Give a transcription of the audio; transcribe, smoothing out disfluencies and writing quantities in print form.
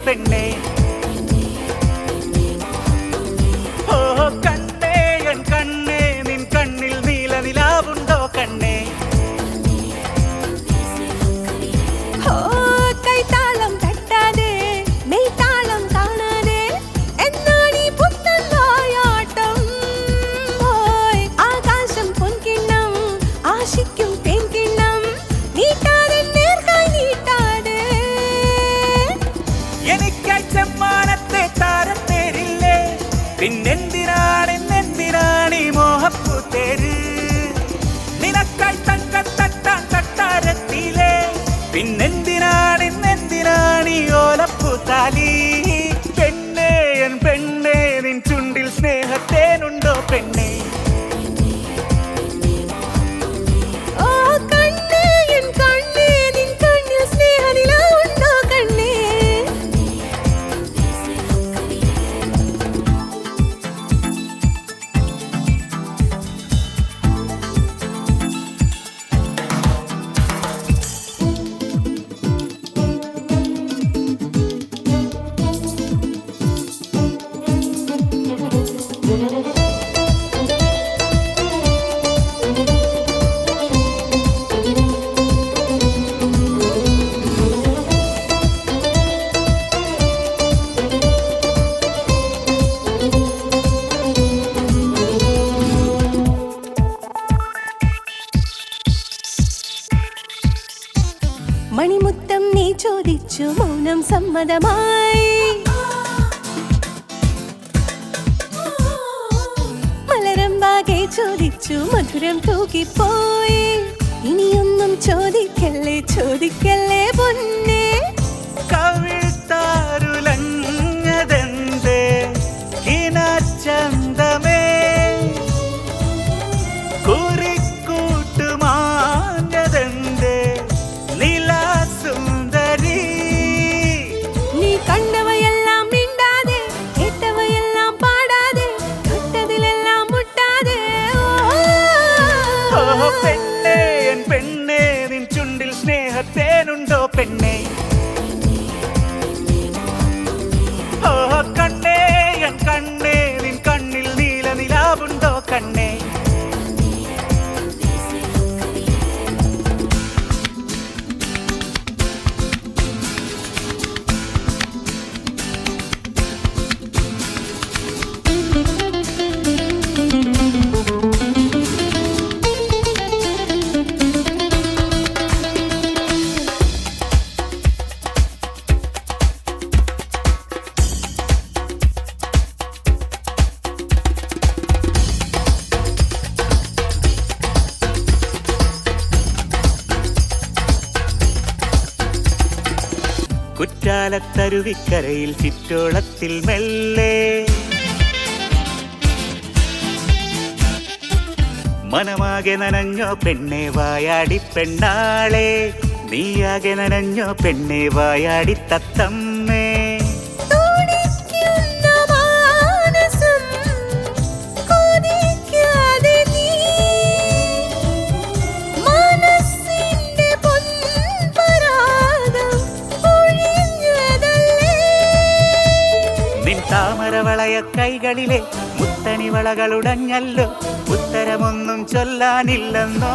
പെണ്ണേ. ഓ കണ്ണേ എൻ കണ്ണേ നിൻ കണ്ണിൽ നീല നിലാവുണ്ടോ കണ്ണേ. കൈതാളം തട്ടാതെ മെയ്താളം കാണാതെ എന്നാണീ പുത്തൻ വായാട്ടം. ആകാശം പൊൻകിണ്ണം ആശിക്കും പെൺകിണ്ണം നീട്ടാതെ നേർക്കായി നീട്ടാതെ. എനിക്കായി ചെമ്മാനത്തെ താരത്തേരില്ലേ, പിന്നെന്തിനാണെന്തിനാണീ മോഹപ്പൂത്തേര്. നിനക്കായി തട്ടത്തട്ടാൻ തട്ടാരത്തിലേ, പിന്നെന്തിനാണെന്തിനാണീ ഓലപ്പൂത്താലി. പെണ്ണേ എൻ പെണ്ണേ നിൻ ചുണ്ടിൽ സ്നേഹത്തേനുണ്ടോ പെണ്ണേ. കണ്ണേ എൻ കണ്ണേ നിൻ കണ്ണിൽ സ്നേഹനിലാവുണ്ടോ കണ്ണേ. മണിമുത്തം നീ ചോദിച്ചു മൗനം സമ്മതമായി. മലരമ്പാകെ ചോദിച്ചു മധുരം തൂകിപ്പോയി. ഇനിയൊന്നും ചോദിക്കല്ലേ ചോദിക്കല്ലേ പൊന്നേ. കവിൾത്താരുലഞ്ഞതെന്തേ കിനാച്ചന്തമേ, കുറിക്കൂട്ടുമാഞ്ഞതെന്തേ ലീലാസുന്ദരി. നീ കണ്ടവയെല്ലാം മിണ്ടാതെ കേട്ടവയെല്ലാം പാടാതെ തൊട്ടതിലെല്ലാം മുട്ടാതെ. ഓ പെണ്ണേ എൻ പെണ്ണേ നിൻ ചുണ്ടിൽ സ്നേഹത്തേനുണ്ടോ പെണ്ണേ. ഓ കണ്ണേ എൻ കണ്ണേ നിൻ കണ്ണിൽ നീല നിലാവുണ്ടോ കണ്ണേ. കുറ്റാലത്തരുവിക്കരയിൽ ചിറ്റോളത്തിൽ മെല്ലെ മനമാകെ നനഞ്ഞോ പെണ്ണെ വായാടി പെണ്ണാളെ. നീയാകെ നനഞ്ഞോ പെണ്ണെ വായാടി തത്തമ്മേ. താമരവളയ കൈകളിലെ മുത്തണിവളകളുടഞ്ഞല്ലോ, ഉത്തരമൊന്നും ചൊല്ലാനില്ലെന്നോ.